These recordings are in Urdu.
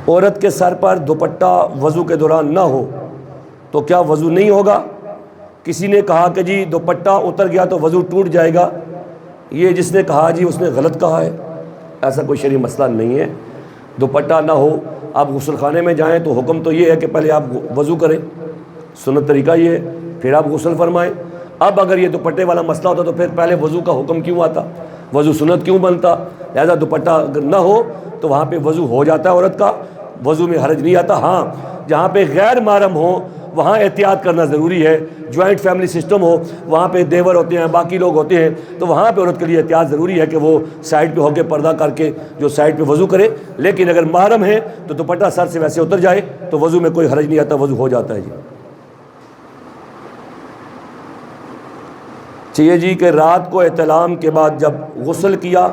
عورت کے سر پر دوپٹہ وضو کے دوران نہ ہو تو کیا وضو نہیں ہوگا؟ کسی نے کہا کہ جی دوپٹہ اتر گیا تو وضو ٹوٹ جائے گا، یہ جس نے کہا جی اس نے غلط کہا ہے، ایسا کوئی شرعی مسئلہ نہیں ہے۔ دوپٹہ نہ ہو، آپ غسل خانے میں جائیں تو حکم تو یہ ہے کہ پہلے آپ وضو کریں، سنت طریقہ یہ ہے، پھر آپ غسل فرمائیں۔ اب اگر یہ دوپٹے والا مسئلہ ہوتا تو پھر پہلے وضو کا حکم کیوں آتا، وضو سنت کیوں بنتا؟ لہذا دوپٹہ اگر نہ ہو تو وہاں پہ وضو ہو جاتا ہے عورت کا، وضو میں حرج نہیں آتا۔ ہاں جہاں پہ غیر محرم ہو وہاں احتیاط کرنا ضروری ہے، جوائنٹ فیملی سسٹم ہو، وہاں پہ دیور ہوتے ہیں، باقی لوگ ہوتے ہیں، تو وہاں پہ عورت کے لیے احتیاط ضروری ہے کہ وہ سائڈ پہ ہو کے پردہ کر کے جو سائڈ پہ وضو کرے۔ لیکن اگر محرم ہے تو دوپٹہ سر سے ویسے اتر جائے تو وضو میں کوئی حرج نہیں آتا، وضو ہو جاتا ہے جی۔ چاہیے جی کہ رات کو احتلام کے بعد جب غسل کیا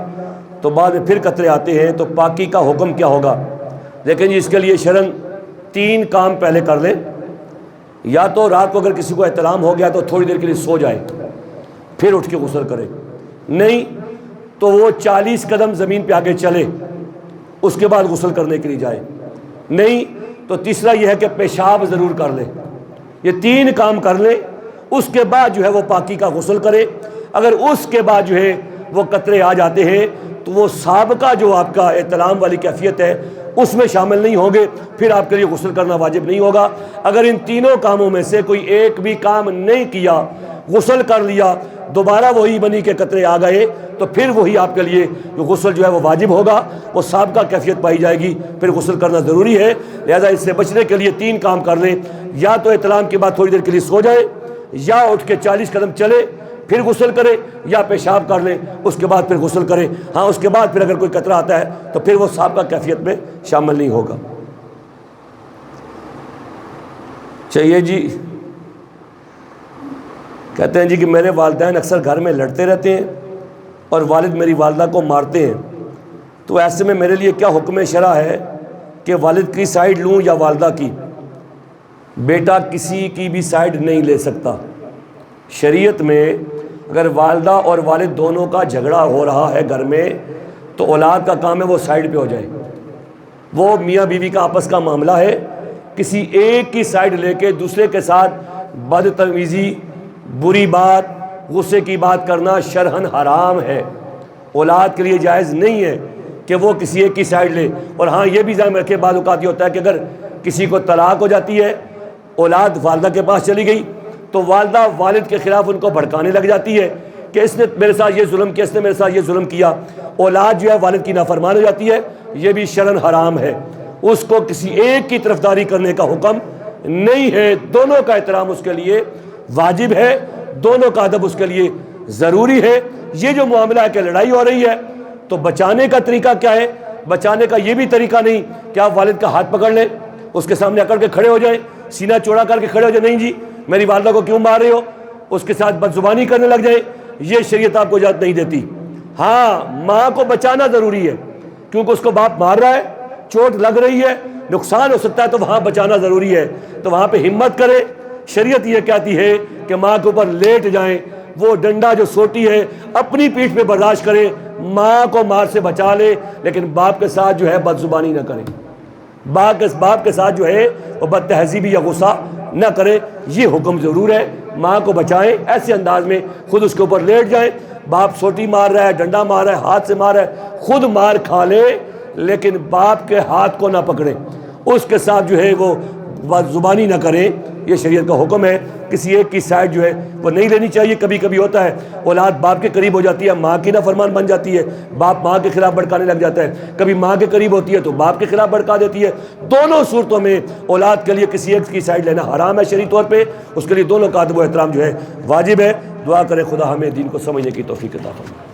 تو بعد میں پھر قطرے آتے ہیں تو پاکی کا حکم کیا ہوگا؟ لیکن جی اس کے لیے شرعاً 3 کام پہلے کر لیں۔ یا تو رات کو اگر کسی کو احتلام ہو گیا تو تھوڑی دیر کے لیے سو جائے، پھر اٹھ کے غسل کرے، نہیں تو وہ 40 قدم زمین پہ آگے چلے، اس کے بعد غسل کرنے کے لیے جائے، نہیں تو تیسرا یہ ہے کہ پیشاب ضرور کر لے۔ یہ 3 کام کر لے، اس کے بعد جو ہے وہ پاکی کا غسل کرے۔ اگر اس کے بعد جو ہے وہ قطرے آ جاتے ہیں تو وہ سابقہ جو آپ کا احتلام والی کیفیت ہے اس میں شامل نہیں ہوں گے، پھر آپ کے لیے غسل کرنا واجب نہیں ہوگا۔ اگر ان تینوں کاموں میں سے کوئی ایک بھی کام نہیں کیا، غسل کر لیا، دوبارہ وہی منی کے قطرے آ گئے تو پھر وہی آپ کے لیے جو غسل جو ہے وہ واجب ہوگا، وہ سابقہ کیفیت پائی جائے گی، پھر غسل کرنا ضروری ہے۔ لہذا اس سے بچنے کے لیے 3 کام کر لیں، یا تو احتلام کے بعد تھوڑی دیر کے لیے سو جائے، یا اٹھ کے 40 قدم چلے پھر غسل کرے، یا پیشاب کر لیں اس کے بعد پھر غسل کرے۔ ہاں اس کے بعد پھر اگر کوئی قطرہ آتا ہے تو پھر وہ سابقہ کیفیت میں شامل نہیں ہوگا۔ چاہیے جی کہتے ہیں جی کہ میرے والدین اکثر گھر میں لڑتے رہتے ہیں اور والد میری والدہ کو مارتے ہیں، تو ایسے میں میرے لیے کیا حکم شرع ہے کہ والد کی سائیڈ لوں یا والدہ کی؟ بیٹا کسی کی بھی سائیڈ نہیں لے سکتا۔ شریعت میں اگر والدہ اور والد دونوں کا جھگڑا ہو رہا ہے گھر میں تو اولاد کا کام ہے وہ سائیڈ پہ ہو جائے۔ وہ میاں بیوی کا آپس کا معاملہ ہے، کسی ایک کی سائیڈ لے کے دوسرے کے ساتھ بدتمیزی، بری بات، غصے کی بات کرنا شرعاً حرام ہے۔ اولاد کے لیے جائز نہیں ہے کہ وہ کسی ایک کی سائیڈ لے۔ اور ہاں یہ بھی ذہن رکھے بعض اوقات یہ ہوتا ہے کہ اگر کسی کو طلاق ہو جاتی ہے، اولاد والدہ کے پاس چلی گئی تو والدہ والد کے خلاف ان کو بھڑکانے لگ جاتی ہے کہ اس نے میرے ساتھ یہ ظلم کیا، اس نے میرے ساتھ یہ ظلم کیا، اولاد جو ہے والد کی نافرمان ہو جاتی ہے، یہ بھی شرعاً حرام ہے۔ اس کو کسی ایک کی طرفداری کرنے کا حکم نہیں ہے، دونوں کا احترام اس کے لیے واجب ہے، دونوں کا ادب اس کے لیے ضروری ہے۔ یہ جو معاملہ ہے کہ لڑائی ہو رہی ہے تو بچانے کا طریقہ کیا ہے؟ بچانے کا یہ بھی طریقہ نہیں کہ آپ والد کا ہاتھ پکڑ لیں، اس کے سامنے اکڑ کے کھڑے ہو جائیں، سینہ چوڑا کر کے کھڑے ہو جائیں، نہیں جی میری والدہ کو کیوں مار رہے ہو، اس کے ساتھ بدزبانی کرنے لگ جائیں، یہ شریعت آپ کو اجازت نہیں دیتی۔ ہاں ماں کو بچانا ضروری ہے کیونکہ اس کو باپ مار رہا ہے، چوٹ لگ رہی ہے، نقصان ہو سکتا ہے، تو وہاں بچانا ضروری ہے، تو وہاں پہ ہمت کرے۔ شریعت یہ کہتی ہے کہ ماں کے اوپر لیٹ جائیں، وہ ڈنڈا جو سوٹی ہے اپنی پیٹھ پہ برداشت کرے، ماں کو مار سے بچا لے، لیکن باپ کے ساتھ جو ہے بدزبانی نہ کرے، باپ کے ساتھ جو ہے وہ بد تہذیبی یا غصہ نہ کرے۔ یہ حکم ضرور ہے، ماں کو بچائیں ایسے انداز میں، خود اس کے اوپر لیٹ جائیں، باپ سوٹی مار رہا ہے، ڈنڈا مار رہا ہے، ہاتھ سے مار رہا ہے، خود مار کھا لے لیکن باپ کے ہاتھ کو نہ پکڑیں، اس کے ساتھ جو ہے وہ زبانی نہ کریں۔ یہ شریعت کا حکم ہے، کسی ایک کی سائڈ جو ہے وہ نہیں لینی چاہیے۔ کبھی کبھی ہوتا ہے اولاد باپ کے قریب ہو جاتی ہے، ماں کی نافرمان بن جاتی ہے، باپ ماں کے خلاف بھڑکانے لگ جاتا ہے، کبھی ماں کے قریب ہوتی ہے تو باپ کے خلاف بھڑکا دیتی ہے۔ دونوں صورتوں میں اولاد کے لیے کسی ایک کی سائڈ لینا حرام ہے شرعی طور پہ، اس کے لیے دونوں کا ادب و احترام جو ہے واجب ہے۔ دعا کرے خدا ہمیں دین کو سمجھنے کی توفیق عطا فرمائے۔